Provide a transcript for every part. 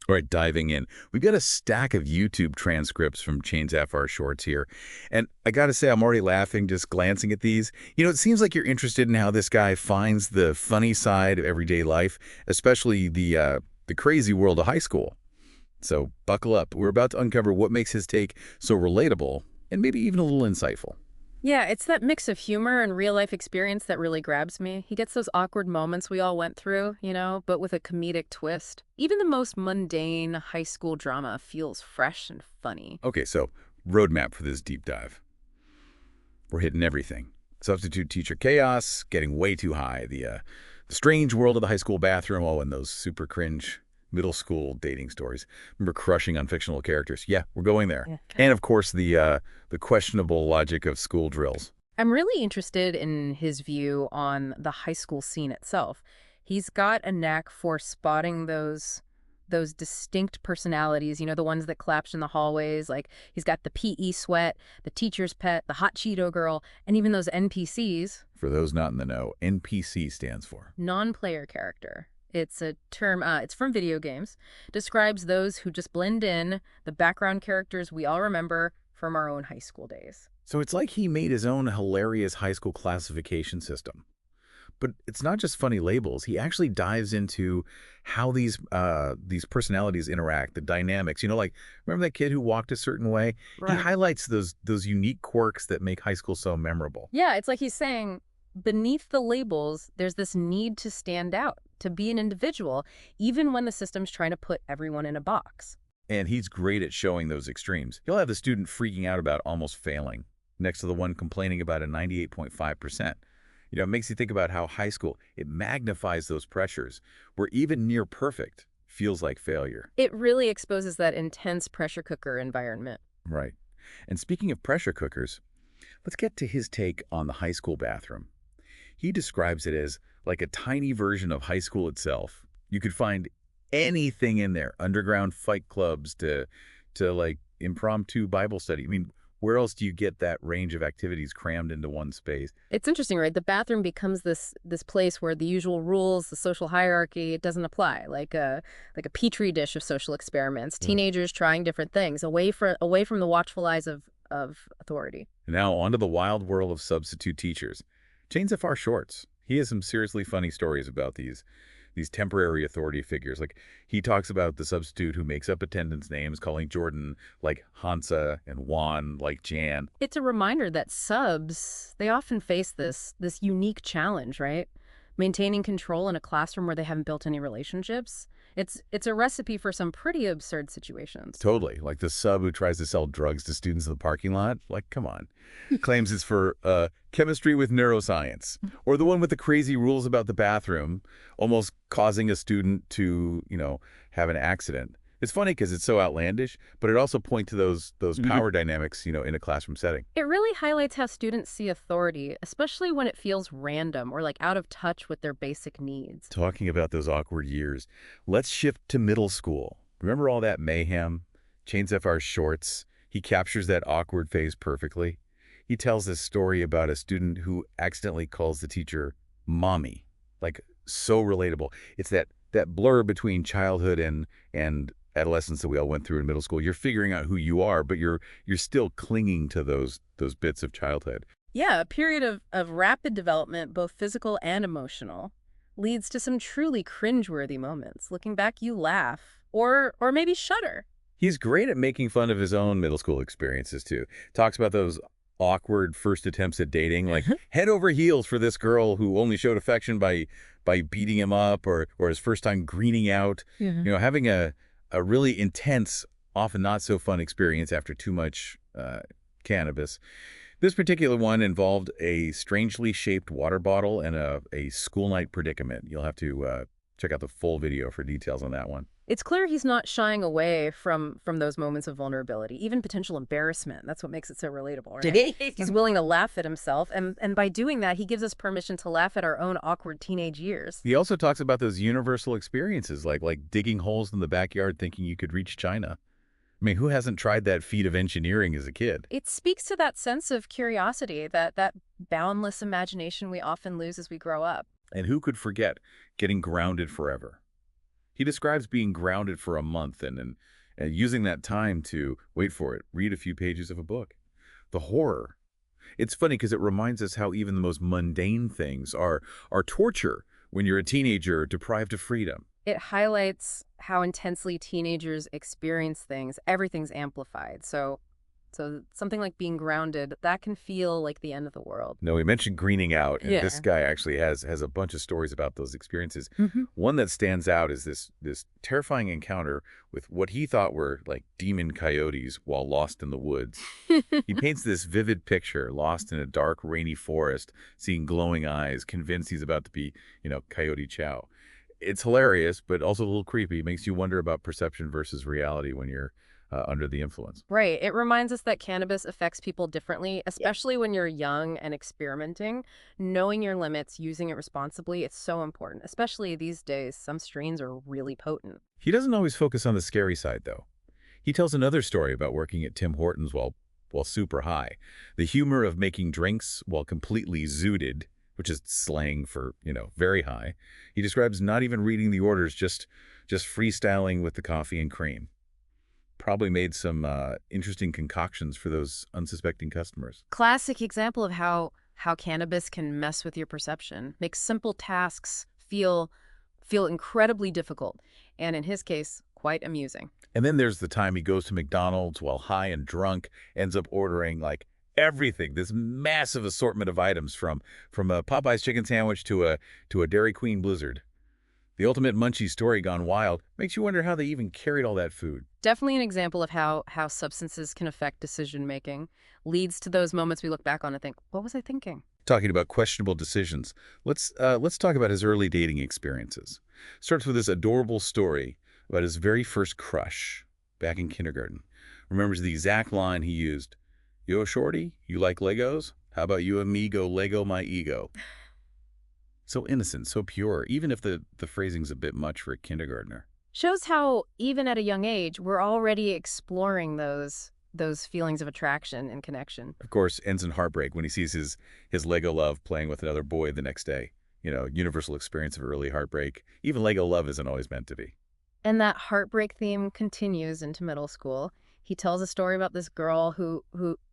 All right, diving in. We've got a stack of YouTube transcripts from ChainsFR shorts here. And I got to say, I'm already laughing just glancing at these. It seems like you're interested in how this guy finds the funny side of everyday life, especially the crazy world of high school. So buckle up. We're about to uncover what makes his take so relatable and maybe even a little insightful. Yeah, it's that mix of humor and real-life experience that really grabs me. He gets those awkward moments we all went through, but with a comedic twist. Even the most mundane high school drama feels fresh and funny. Okay, so roadmap for this deep dive. We're hitting everything. Substitute teacher chaos, getting way too high. The strange world of the high school bathroom. Oh, and those super cringe middle school dating stories. Remember crushing on fictional characters. Yeah, we're going there. Yeah. And of course, the questionable logic of school drills. I'm really interested in his view on the high school scene itself. He's got a knack for spotting those distinct personalities, the ones that collapse in the hallways. Like he's got the PE sweat, the teacher's pet, the hot Cheeto girl, and even those NPCs. For those not in the know, NPC stands for Non-player character. It's a term, it's from video games. Describes those who just blend in, the background characters we all remember from our own high school days. So it's like he made his own hilarious high school classification system. But it's not just funny labels. He actually dives into how these personalities interact, the dynamics. Like remember that kid who walked a certain way? He Right. highlights those unique quirks that make high school so memorable. Yeah, it's like he's saying, beneath the labels, there's this need to stand out, to be an individual, even when the system's trying to put everyone in a box. And he's great at showing those extremes. He'll have the student freaking out about almost failing, next to the one complaining about a 98.5%. It makes you think about how high school, it magnifies those pressures, where even near perfect feels like failure. It really exposes that intense pressure cooker environment. Right. And speaking of pressure cookers, let's get to his take on the high school bathroom. He describes it as like a tiny version of high school itself. You could find anything in there, underground fight clubs to like impromptu Bible study. I mean, where else do you get that range of activities crammed into one space? It's interesting, right? The bathroom becomes this place where the usual rules, the social hierarchy, it doesn't apply. Like a petri dish of social experiments, Yeah. teenagers trying different things, away from the watchful eyes of authority. Now, onto the wild world of substitute teachers. ChainsFR shorts. He has some seriously funny stories about these temporary authority figures. Like he talks about the substitute who makes up attendance names, calling Jordan like Hansa and Juan like Jan. It's a reminder that subs, they often face this unique challenge, right? Maintaining control in a classroom where they haven't built any relationships. It's a recipe for some pretty absurd situations. Totally. Like the sub who tries to sell drugs to students in the parking lot. Like, come on. Claims it's for chemistry with neuroscience. Or the one with the crazy rules about the bathroom, almost causing a student to, have an accident. It's funny because it's so outlandish, but it also points to those power dynamics, in a classroom setting. It really highlights how students see authority, especially when it feels random or like out of touch with their basic needs. Talking about those awkward years, let's shift to middle school. Remember all that mayhem? ChainsFR shorts. He captures that awkward phase perfectly. He tells this story about a student who accidentally calls the teacher mommy. Like, so relatable. It's that blur between childhood and adolescence that we all went through in middle school. You're figuring out who you are, but you're still clinging to those bits of childhood. Yeah, a period of rapid development, both physical and emotional, leads to some truly cringeworthy moments. Looking back, you laugh or maybe shudder. He's great at making fun of his own middle school experiences, too. Talks about those awkward first attempts at dating, like head over heels for this girl who only showed affection by beating him up, or his first time greening out. Yeah. Having a really intense, often not so fun experience after too much cannabis. This particular one involved a strangely shaped water bottle and a school night predicament. You'll have to check out the full video for details on that one. It's clear he's not shying away from those moments of vulnerability, even potential embarrassment. That's what makes it so relatable, right? He's willing to laugh at himself, and by doing that, he gives us permission to laugh at our own awkward teenage years. He also talks about those universal experiences, like digging holes in the backyard thinking you could reach China. I mean, who hasn't tried that feat of engineering as a kid? It speaks to that sense of curiosity, that boundless imagination we often lose as we grow up. And who could forget getting grounded forever? He describes being grounded for a month and using that time to, wait for it, read a few pages of a book. The horror. It's funny because it reminds us how even the most mundane things are torture when you're a teenager deprived of freedom. It highlights how intensely teenagers experience things. Everything's amplified. So something like being grounded, that can feel like the end of the world. No, we mentioned greening out, and this Yeah. guy actually has a bunch of stories about those experiences. Hmm. One that stands out is this terrifying encounter with what he thought were like demon coyotes while lost in the woods. He paints this vivid picture, lost in a dark, rainy forest, seeing glowing eyes, convinced he's about to be, Coyote Chow. It's hilarious, but also a little creepy. Makes you wonder about perception versus reality when you're under the influence. Right. It reminds us that cannabis affects people differently, especially when you're young and experimenting. Knowing your limits, using it responsibly, it's so important. Especially these days, some strains are really potent. He doesn't always focus on the scary side, though. He tells another story about working at Tim Hortons while super high. The humor of making drinks while completely zooted, which is slang for, very high. He describes not even reading the orders, just freestyling with the coffee and cream. Probably made some interesting concoctions for those unsuspecting customers. Classic example of how cannabis can mess with your perception, make simple tasks feel incredibly difficult, and in his case, quite amusing. And then there's the time he goes to McDonald's while high and drunk, ends up ordering like everything, this massive assortment of items from a Popeye's chicken sandwich to a Dairy Queen Blizzard. The ultimate munchie story gone wild makes you wonder how they even carried all that food. Definitely an example of how substances can affect decision making, leads to those moments we look back on and think, what was I thinking? Talking about questionable decisions, let's talk about his early dating experiences. Starts with this adorable story about his very first crush back in kindergarten. Remembers the exact line he used: "Yo, shorty, you like Legos? How about you and me go Lego my ego?" So innocent, so pure, even if the phrasing's a bit much for a kindergartner. Shows how even at a young age, we're already exploring those feelings of attraction and connection. Of course, ends in heartbreak when he sees his Lego love playing with another boy the next day. Universal experience of early heartbreak. Even Lego love isn't always meant to be. And that heartbreak theme continues into middle school. He tells a story about this girl who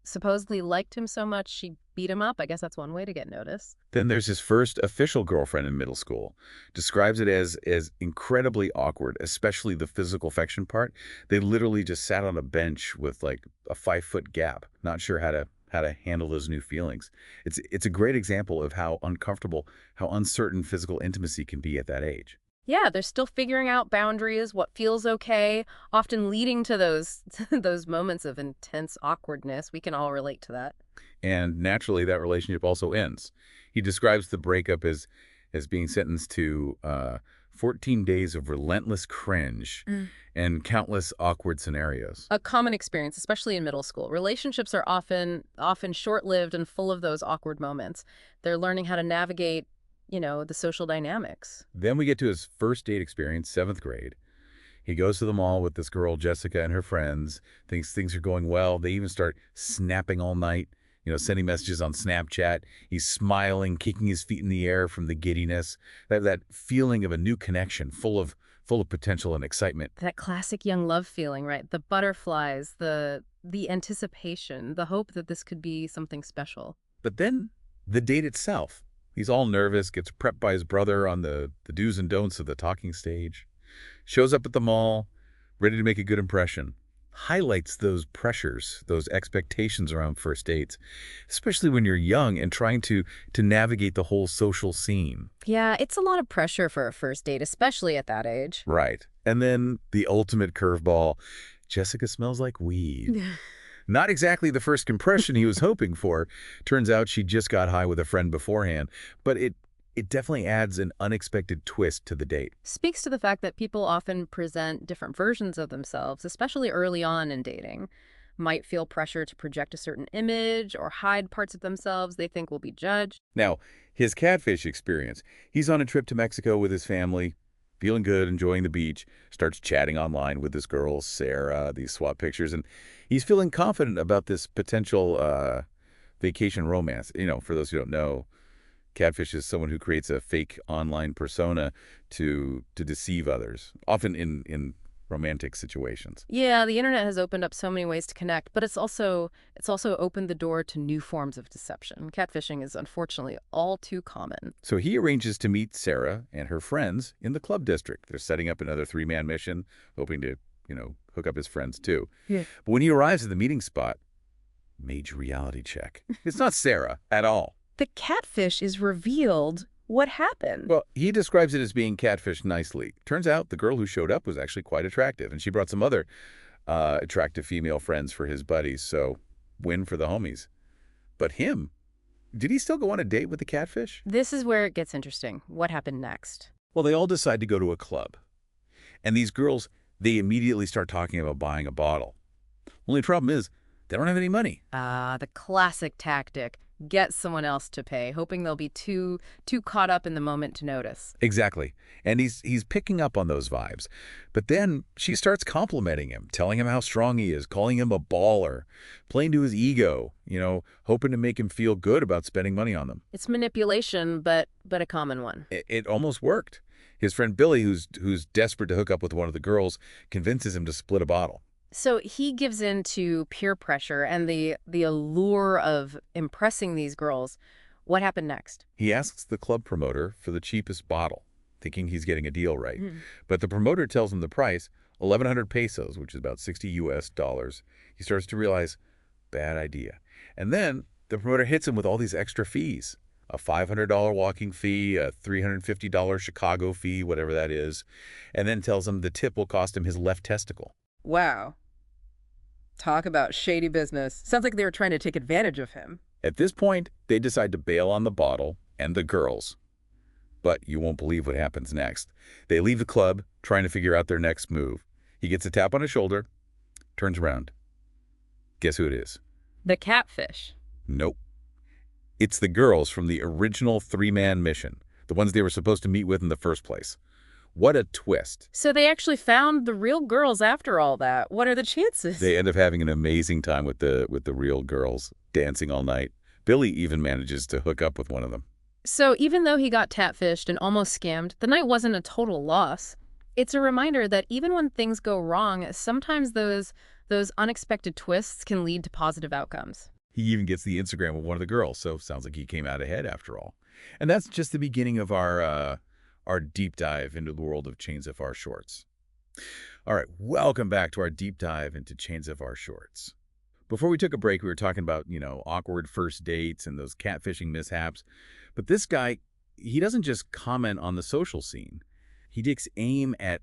supposedly liked him so much she beat him up. I guess that's one way to get noticed. Then there's his first official girlfriend in middle school. Describes it as incredibly awkward, especially the physical affection part. They literally just sat on a bench with like a 5-foot gap, not sure how to handle those new feelings. It's a great example of how uncomfortable, how uncertain physical intimacy can be at that age. Yeah, they're still figuring out boundaries, what feels okay, often leading to those those moments of intense awkwardness. We can all relate to that. And naturally, that relationship also ends. He describes the breakup as being sentenced to 14 days of relentless cringe and countless awkward scenarios. A common experience, especially in middle school. Relationships are often short-lived and full of those awkward moments. They're learning how to navigate, the social dynamics. Then we get to his first date experience, 7th grade. He goes to the mall with this girl, Jessica, and her friends, thinks things are going well. They even start snapping all night, sending messages on Snapchat. He's smiling, kicking his feet in the air from the giddiness. That feeling of a new connection, full of potential and excitement. That classic young love feeling, right? The butterflies, the anticipation, the hope that this could be something special. But then the date itself. He's all nervous, gets prepped by his brother on the do's and don'ts of the talking stage. Shows up at the mall, ready to make a good impression. Highlights those pressures, those expectations around first dates, especially when you're young and trying to navigate the whole social scene. Yeah, it's a lot of pressure for a first date, especially at that age. Right. And then the ultimate curveball, Jessica smells like weed. Not exactly the first impression he was hoping for. Turns out she just got high with a friend beforehand, but it definitely adds an unexpected twist to the date. Speaks to the fact that people often present different versions of themselves, especially early on in dating. Might feel pressure to project a certain image or hide parts of themselves they think will be judged. Now, his catfish experience. He's on a trip to Mexico with his family, feeling good, enjoying the beach, starts chatting online with this girl, Sarah, these swap pictures, and he's feeling confident about this potential vacation romance. For those who don't know, Catfish is someone who creates a fake online persona to deceive others, often in romantic situations. Yeah, the internet has opened up so many ways to connect, but it's also opened the door to new forms of deception. Catfishing is unfortunately all too common. So he arranges to meet Sarah and her friends in the club district. They're setting up another three-man mission, hoping to, hook up his friends too. Yeah. But when he arrives at the meeting spot, major reality check. It's not Sarah at all. The catfish is revealed. What happened? Well, he describes it as being catfished nicely. Turns out the girl who showed up was actually quite attractive, and she brought some other attractive female friends for his buddies, so win for the homies. But him, did he still go on a date with the catfish? This is where it gets interesting. What happened next? Well, they all decide to go to a club. And these girls, they immediately start talking about buying a bottle. Only problem is, they don't have any money. The classic tactic. Get someone else to pay, hoping they'll be too caught up in the moment to notice. Exactly. And he's picking up on those vibes. But then she starts complimenting him, telling him how strong he is, calling him a baller, playing to his ego, hoping to make him feel good about spending money on them. It's manipulation, but a common one. It almost worked. His friend Billy, who's desperate to hook up with one of the girls, convinces him to split a bottle. So he gives in to peer pressure and the allure of impressing these girls. What happened next? He asks the club promoter for the cheapest bottle, thinking he's getting a deal right. Hmm. But the promoter tells him the price, 1,100 pesos, which is about 60 US dollars. He starts to realize, bad idea. And then the promoter hits him with all these extra fees. A $500 walking fee, a $350 Chicago fee, whatever that is, and then tells him the tip will cost him his left testicle. Wow. Talk about shady business. Sounds like they were trying to take advantage of him. At this point, they decide to bail on the bottle and the girls. But you won't believe what happens next. They leave the club, trying to figure out their next move. He gets a tap on his shoulder, turns around. Guess who it is? The catfish. Nope. It's the girls from the original three-man mission, the ones they were supposed to meet with in the first place. What a twist. So they actually found the real girls after all that. What are the chances? They end up having an amazing time with the real girls, dancing all night. Billy even manages to hook up with one of them. So even though he got catfished and almost scammed, the night wasn't a total loss. It's a reminder that even when things go wrong, sometimes those unexpected twists can lead to positive outcomes. He even gets the Instagram of one of the girls, so sounds like he came out ahead after all. And that's just the beginning of our deep dive into the world of ChainsFR shorts. All right, welcome back to our deep dive into ChainsFR shorts. Before we took a break, we were talking about, awkward first dates and those catfishing mishaps. But this guy, he doesn't just comment on the social scene. He takes aim at,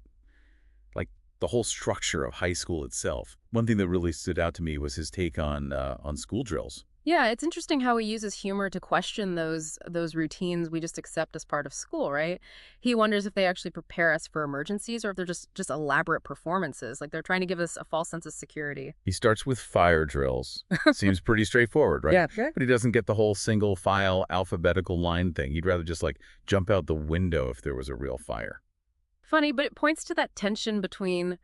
the whole structure of high school itself. One thing that really stood out to me was his take on school drills. Yeah, it's interesting how he uses humor to question those routines we just accept as part of school, right? He wonders if they actually prepare us for emergencies or if they're just elaborate performances, like they're trying to give us a false sense of security. He starts with fire drills. Seems pretty straightforward, right? Yeah. Okay. But he doesn't get the whole single file alphabetical line thing. He'd rather just jump out the window if there was a real fire. Funny, but it points to that tension between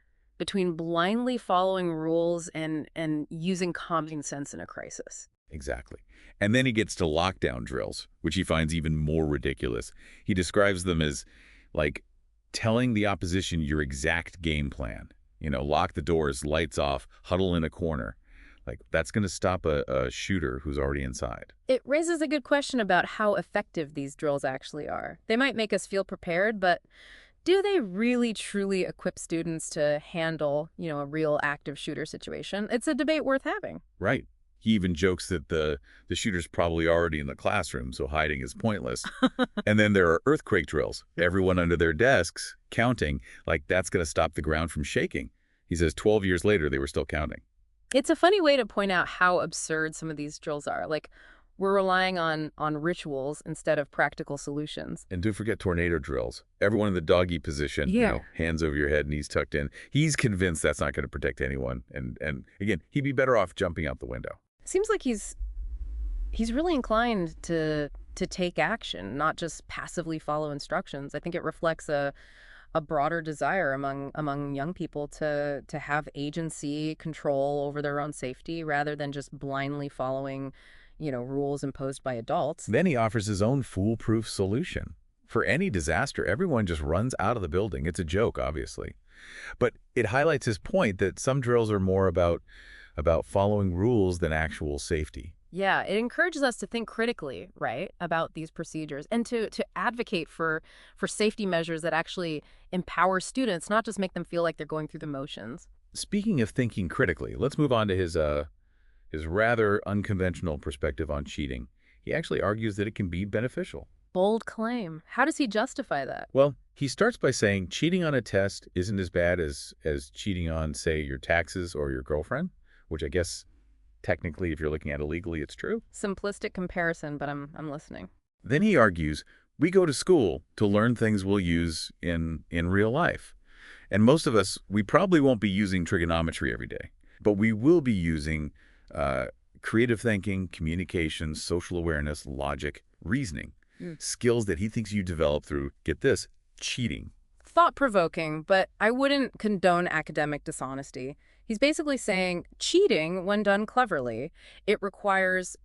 blindly following rules and using common sense in a crisis. Exactly. And then he gets to lockdown drills, which he finds even more ridiculous. He describes them as, telling the opposition your exact game plan. Lock the doors, lights off, huddle in a corner. That's going to stop a shooter who's already inside. It raises a good question about how effective these drills actually are. They might make us feel prepared, but do they really truly equip students to handle, a real active shooter situation? It's a debate worth having. Right. He even jokes that the shooter's probably already in the classroom, so hiding is pointless. And then there are earthquake drills. Everyone under their desks, counting, that's going to stop the ground from shaking. He says 12 years later, they were still counting. It's a funny way to point out how absurd some of these drills are. We're relying on rituals instead of practical solutions. And don't forget tornado drills. Everyone in the doggy position, hands over your head, knees tucked in. He's convinced that's not going to protect anyone. And again, he'd be better off jumping out the window. Seems like he's really inclined to take action, not just passively follow instructions. I think it reflects a broader desire among young people to have agency, control over their own safety, rather than just blindly following, rules imposed by adults. Then he offers his own foolproof solution. For any disaster, everyone just runs out of the building. It's a joke, obviously. But it highlights his point that some drills are more about following rules than actual safety. Yeah, it encourages us to think critically, right, about these procedures and to advocate for safety measures that actually empower students, not just make them feel like they're going through the motions. Speaking of thinking critically, let's move on to his rather unconventional perspective on cheating. He actually argues that it can be beneficial. Bold claim. How does he justify that? Well, he starts by saying cheating on a test isn't as bad as cheating on, say, your taxes or your girlfriend, which I guess technically, if you're looking at it legally, it's true. Simplistic comparison, but I'm listening. Then he argues, we go to school to learn things we'll use in real life. And most of us, we probably won't be using trigonometry every day, but we will be using creative thinking, communication, social awareness, logic, reasoning, skills that he thinks you develop through, get this, cheating. Thought-provoking, but I wouldn't condone academic dishonesty. He's basically saying cheating, when done cleverly, it requires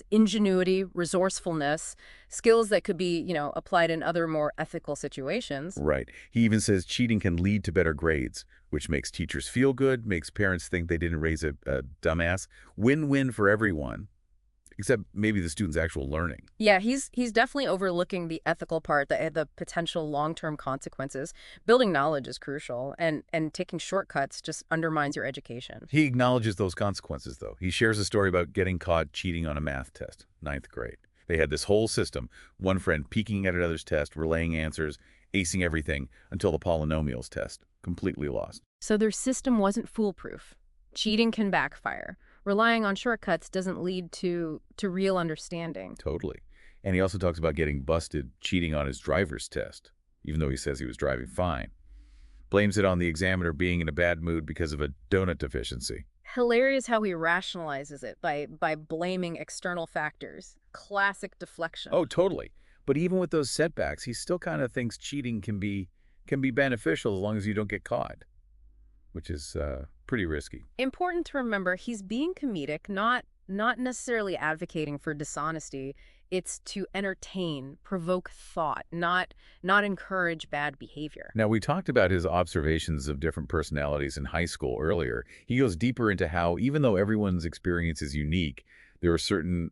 ingenuity, resourcefulness, skills that could be, applied in other more ethical situations. Right. He even says cheating can lead to better grades, which makes teachers feel good, makes parents think they didn't raise a dumbass. Win-win for everyone, except maybe the student's actual learning. Yeah, he's definitely overlooking the ethical part, the potential long-term consequences. Building knowledge is crucial, and taking shortcuts just undermines your education. He acknowledges those consequences, though. He shares a story about getting caught cheating on a math test, ninth grade. They had this whole system, one friend peeking at another's test, relaying answers, acing everything until the polynomials test, completely lost. So their system wasn't foolproof. Cheating can backfire. Relying on shortcuts doesn't lead to real understanding. Totally. And he also talks about getting busted cheating on his driver's test, even though he says he was driving fine. Blames it on the examiner being in a bad mood because of a donut deficiency. Hilarious how he rationalizes it by blaming external factors. Classic deflection. Oh, totally. But even with those setbacks, he still kind of thinks cheating can be beneficial as long as you don't get caught, which is pretty risky. Important to remember, he's being comedic, not necessarily advocating for dishonesty. It's to entertain, provoke thought, not encourage bad behavior. Now, we talked about his observations of different personalities in high school earlier. He goes deeper into how, even though everyone's experience is unique, there are certain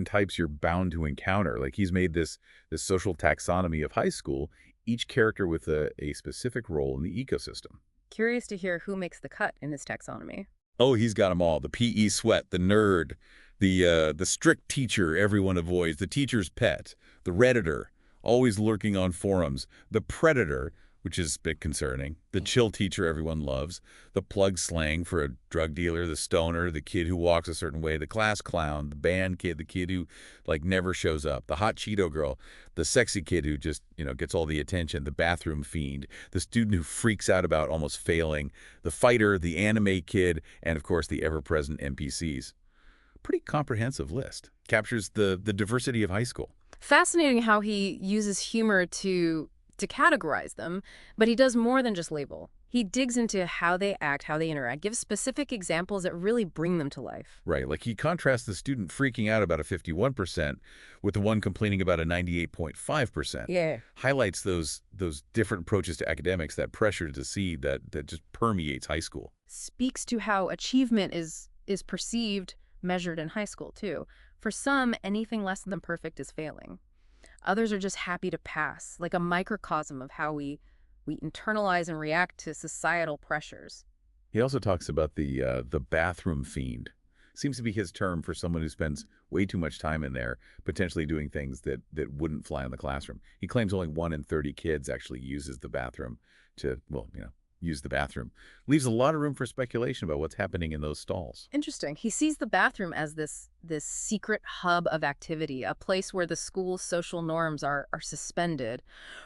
types you're bound to encounter. Like he's made this social taxonomy of high school, each character with a specific role in the ecosystem. Curious to hear who makes the cut in his taxonomy. Oh, he's got them all. The PE sweat, the nerd, the strict teacher everyone avoids, the teacher's pet, the Redditor, always lurking on forums, the predator, which is a bit concerning, the chill teacher everyone loves, the plug slang for a drug dealer, the stoner, the kid who walks a certain way, the class clown, the band kid, the kid who never shows up, the hot Cheeto girl, the sexy kid who just gets all the attention, the bathroom fiend, the student who freaks out about almost failing, the fighter, the anime kid, and of course the ever-present NPCs. Pretty comprehensive list. Captures the diversity of high school. Fascinating how he uses humor to categorize them, but he does more than just label. He digs into how they act, how they interact, gives specific examples that really bring them to life. Right, like he contrasts the student freaking out about a 51% with the one complaining about a 98.5%. Yeah. Highlights those different approaches to academics, that pressure to see that just permeates high school. Speaks to how achievement is perceived, measured in high school, too. For some, anything less than perfect is failing. Others are just happy to pass, like a microcosm of how we internalize and react to societal pressures. He also talks about the bathroom fiend. Seems to be his term for someone who spends way too much time in there, potentially doing things that wouldn't fly in the classroom. He claims only 1 in 30 kids actually uses the bathroom to, use the bathroom. Leaves a lot of room for speculation about what's happening in those stalls. Interesting. He sees the bathroom as this secret hub of activity, a place where the school's social norms are suspended.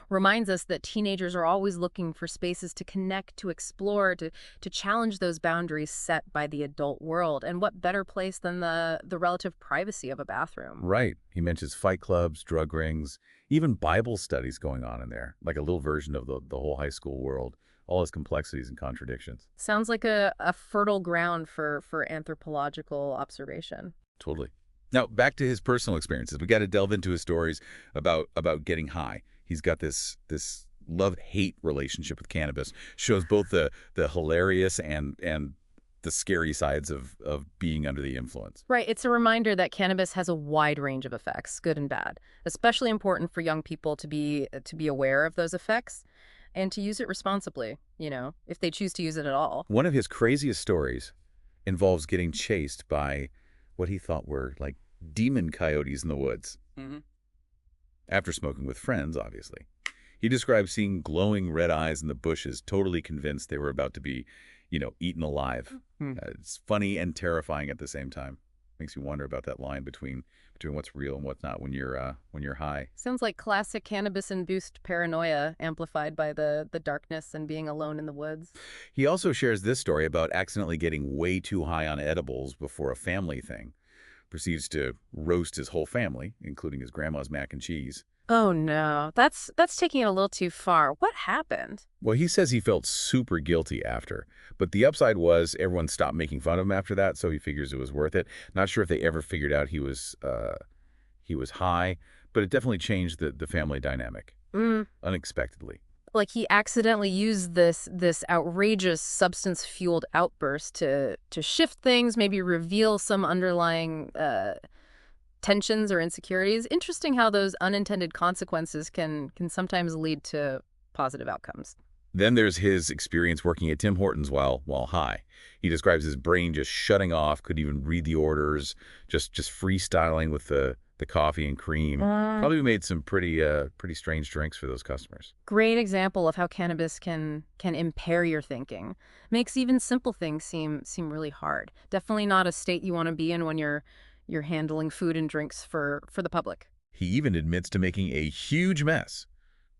Reminds us that teenagers are always looking for spaces to connect, to explore, to challenge those boundaries set by the adult world. And what better place than the relative privacy of a bathroom? Right. He mentions fight clubs, drug rings, even Bible studies going on in there, like a little version of the whole high school world. All its complexities and contradictions. Sounds like a fertile ground for anthropological observation. Totally. Now, back to his personal experiences. We got to delve into his stories about getting high. He's got this love-hate relationship with cannabis. Shows both the hilarious and the scary sides of being under the influence. Right. It's a reminder that cannabis has a wide range of effects, good and bad. Especially important for young people to be aware of those effects and to use it responsibly, if they choose to use it at all. One of his craziest stories involves getting chased by what he thought were like demon coyotes in the woods. Mm-hmm. After smoking with friends, obviously. He described seeing glowing red eyes in the bushes, totally convinced they were about to be, eaten alive. It's funny and terrifying at the same time. Makes you wonder about that line between what's real and what's not when you're high. Sounds like classic cannabis-induced paranoia amplified by the darkness and being alone in the woods. He also shares this story about accidentally getting way too high on edibles before a family thing. Proceeds to roast his whole family, including his grandma's mac and cheese. Oh no, that's taking it a little too far. What happened? Well, he says he felt super guilty after, but the upside was everyone stopped making fun of him after that, so he figures it was worth it. Not sure if they ever figured out he was high, but it definitely changed the family dynamic unexpectedly. Like he accidentally used this outrageous substance-fueled outburst to shift things, maybe reveal some underlying tensions or insecurities. Interesting how those unintended consequences can sometimes lead to positive outcomes. Then there's his experience working at Tim Hortons while high. He describes his brain just shutting off, couldn't even read the orders, just freestyling with the coffee and cream. Probably made some pretty strange drinks for those customers. Great example of how cannabis can impair your thinking. Makes even simple things seem really hard. Definitely not a state you want to be in when you're handling food and drinks for the public. He even admits to making a huge mess,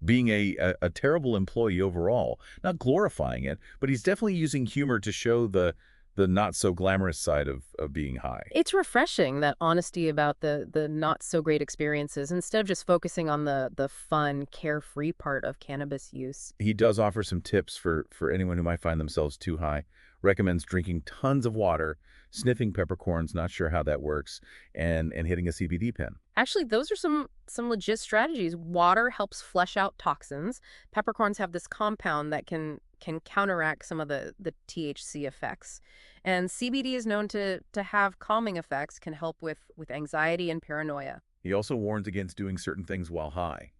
being a terrible employee overall, not glorifying it, but he's definitely using humor to show the not-so-glamorous side of being high. It's refreshing, that honesty about the not-so-great experiences, instead of just focusing on the fun, carefree part of cannabis use. He does offer some tips for anyone who might find themselves too high. Recommends drinking tons of water, sniffing peppercorns, not sure how that works, and hitting a CBD pen. Actually, those are some legit strategies. Water helps flush out toxins. Peppercorns have this compound that can counteract some of the THC effects. And CBD is known to have calming effects, can help with anxiety and paranoia. He also warns against doing certain things while high,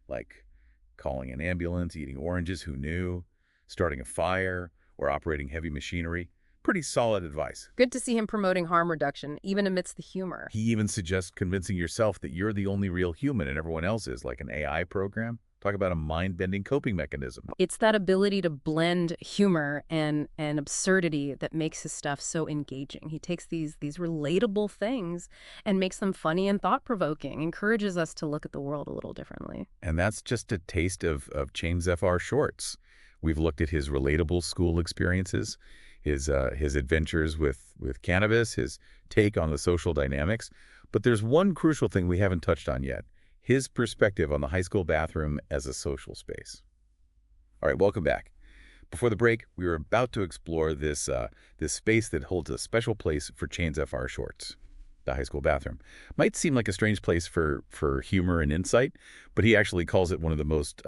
like calling an ambulance, eating oranges, who knew, starting a fire, or operating heavy machinery. Pretty solid advice. Good to see him promoting harm reduction, even amidst the humor. He even suggests convincing yourself that you're the only real human and everyone else is, like an AI program. Talk about a mind-bending coping mechanism. It's that ability to blend humor and absurdity that makes his stuff so engaging. He takes these relatable things and makes them funny and thought-provoking, encourages us to look at the world a little differently. And that's just a taste of ChainsFR shorts. We've looked at his relatable school experiences, his adventures with cannabis, his take on the social dynamics. But there's one crucial thing we haven't touched on yet, his perspective on the high school bathroom as a social space. All right, welcome back. Before the break, we were about to explore this space that holds a special place for ChainsFR shorts, the high school bathroom. Might seem like a strange place for humor and insight, but he actually calls it one of the most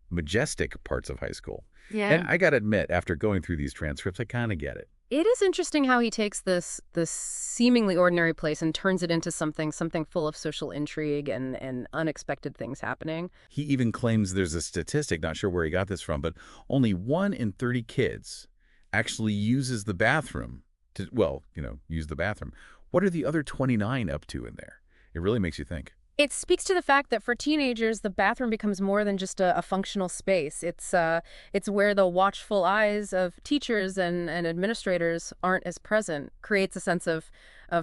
majestic parts of high school. Yeah. And I got to admit, after going through these transcripts, I kind of get it. It is interesting how he takes this seemingly ordinary place and turns it into something full of social intrigue and unexpected things happening. He even claims there's a statistic, not sure where he got this from, but only 1 in 30 kids actually uses the bathroom to, use the bathroom. What are the other 29 up to in there? It really makes you think. It speaks to the fact that for teenagers, the bathroom becomes more than just a functional space. It's where the watchful eyes of teachers and administrators aren't as present, creates a sense of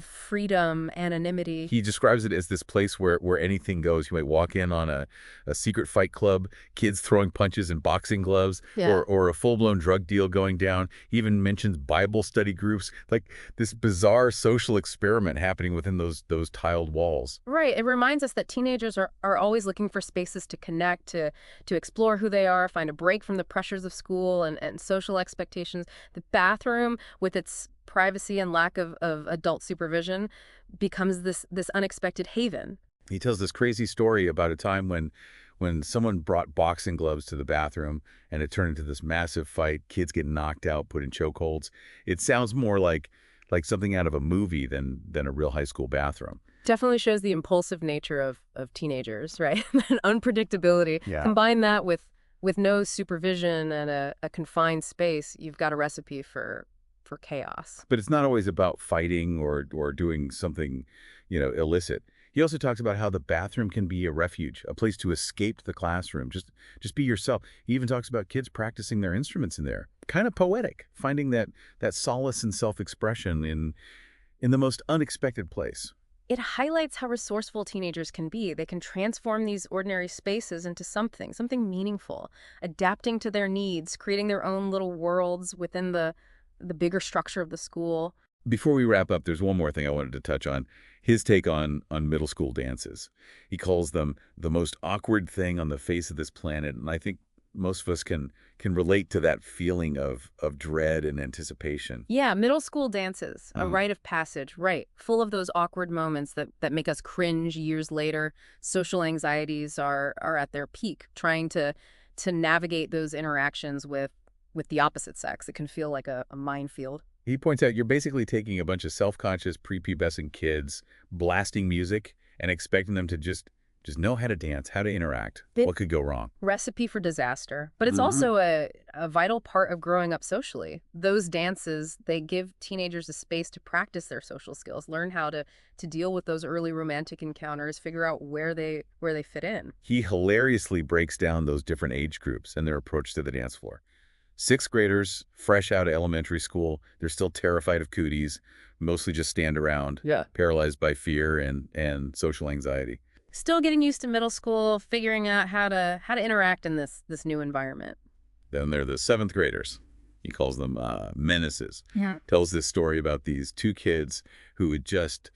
freedom, anonymity. He describes it as this place where anything goes. You might walk in on a secret fight club, kids throwing punches in boxing gloves, or a full-blown drug deal going down. He even mentions Bible study groups, like this bizarre social experiment happening within those tiled walls. Right. It reminds us that teenagers are always looking for spaces to connect, to explore who they are, find a break from the pressures of school and social expectations. The bathroom, with its privacy and lack of adult supervision becomes this unexpected haven. He tells this crazy story about a time when someone brought boxing gloves to the bathroom and it turned into this massive fight. Kids get knocked out, put in chokeholds. It sounds more like something out of a movie than a real high school bathroom. Definitely shows the impulsive nature of teenagers, right? And unpredictability. Yeah. Combine that with no supervision and a confined space, you've got a recipe for chaos. But it's not always about fighting or doing something, illicit. He also talks about how the bathroom can be a refuge, a place to escape the classroom. Just be yourself. He even talks about kids practicing their instruments in there. Kind of poetic, finding that solace and self-expression in the most unexpected place. It highlights how resourceful teenagers can be. They can transform these ordinary spaces into something meaningful, adapting to their needs, creating their own little worlds within the bigger structure of the school. Before we wrap up, there's one more thing I wanted to touch on. His take on middle school dances. He calls them the most awkward thing on the face of this planet, and I think most of us can relate to that feeling of dread and anticipation. Yeah, middle school dances, a rite of passage, right, full of those awkward moments that make us cringe years later. Social anxieties are at their peak, trying to navigate those interactions with the opposite sex. It can feel like a minefield. He points out you're basically taking a bunch of self-conscious, prepubescent kids, blasting music, and expecting them to just know how to dance, how to interact. What could go wrong? Recipe for disaster. But it's also a vital part of growing up socially. Those dances, they give teenagers a space to practice their social skills, learn how to deal with those early romantic encounters, figure out where they fit in. He hilariously breaks down those different age groups and their approach to the dance floor. Sixth graders, fresh out of elementary school, they're still terrified of cooties, mostly just stand around, paralyzed by fear and social anxiety. Still getting used to middle school, figuring out how to interact in this new environment. Then there are the seventh graders. He calls them menaces. Yeah. Tells this story about these two kids who would just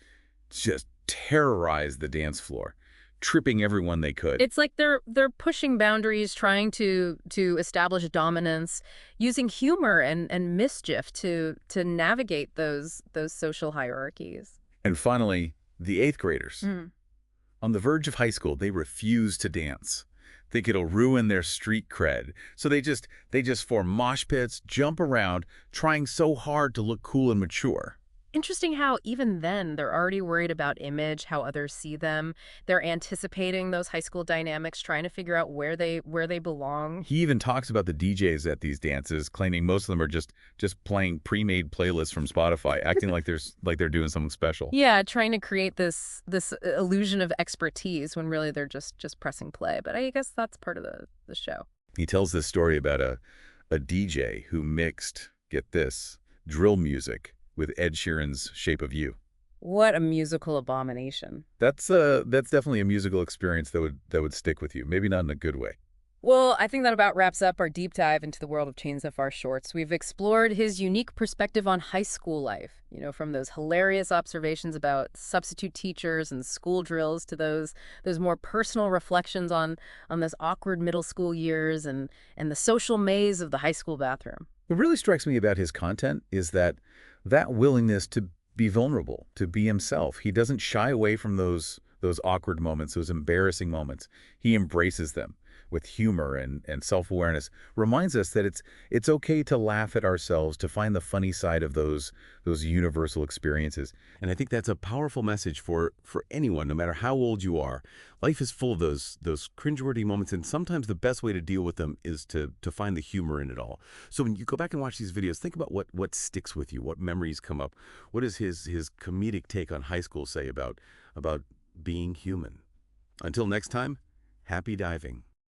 terrorize the dance floor, tripping everyone they could. It's like they're pushing boundaries, trying to establish dominance, using humor and mischief to navigate those social hierarchies. And finally, the eighth graders. On the verge of high school, they refuse to dance. Think it'll ruin their street cred. So they just form mosh pits, jump around, trying so hard to look cool and mature. Interesting how even then they're already worried about image, how others see them. They're anticipating those high school dynamics, trying to figure out where they belong. He even talks about the DJs at these dances, claiming most of them are just playing pre-made playlists from Spotify, acting like they're doing something special. Yeah, trying to create this illusion of expertise when really they're just pressing play. But I guess that's part of the show. He tells this story about a DJ who mixed, get this, drill music with Ed Sheeran's Shape of You. What a musical abomination. That's definitely a musical experience that would stick with you. Maybe not in a good way. Well, I think that about wraps up our deep dive into the world of ChainsFR shorts. We've explored his unique perspective on high school life, from those hilarious observations about substitute teachers and school drills to those more personal reflections on those awkward middle school years and the social maze of the high school bathroom. What really strikes me about his content is that willingness to be vulnerable, to be himself. He doesn't shy away from those awkward moments, those embarrassing moments. He embraces them with humor and self-awareness, reminds us that it's okay to laugh at ourselves, to find the funny side of those universal experiences. And I think that's a powerful message for anyone, no matter how old you are. Life is full of those cringeworthy moments, and sometimes the best way to deal with them is to find the humor in it all. So when you go back and watch these videos, think about what sticks with you, what memories come up. What does his comedic take on high school say about being human? Until next time, happy diving.